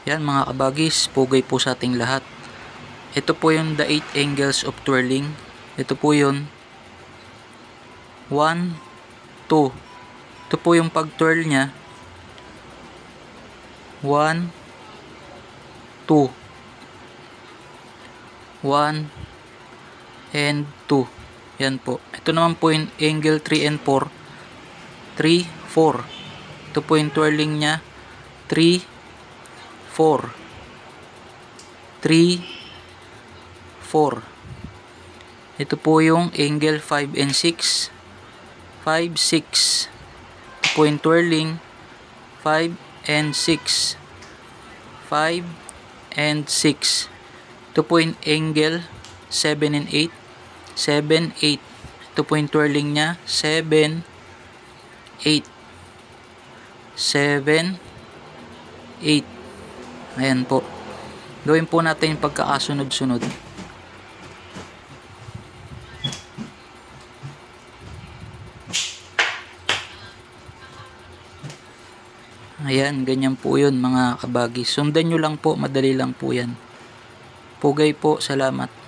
Yan mga kabagis, pugay po sa ating lahat. Ito po yung the 8 angles of twirling. Ito po yun. 1, 2. Ito po yung pag-twirl niya. 1, 2. 1 and 2. Yan po. Ito naman po yung angle 3 and 4. 3, 4. Ito po yung twirling niya. 3, 4. 3, 4. Ito po yung angle 5 and 6. 5, 6. Ito po yung twirling. 5 and 6. 5 and 6. Ito po yung angle 7 and 8. 7, 8. Ito po yung twirling niya. 7, 8. 7, 8. Ayan po. Gawin po natin yung pagkakasunod-sunod. Ayan, ganyan po yun mga kabagis. Sundan nyo lang po, madali lang po yan. Pugay po, salamat.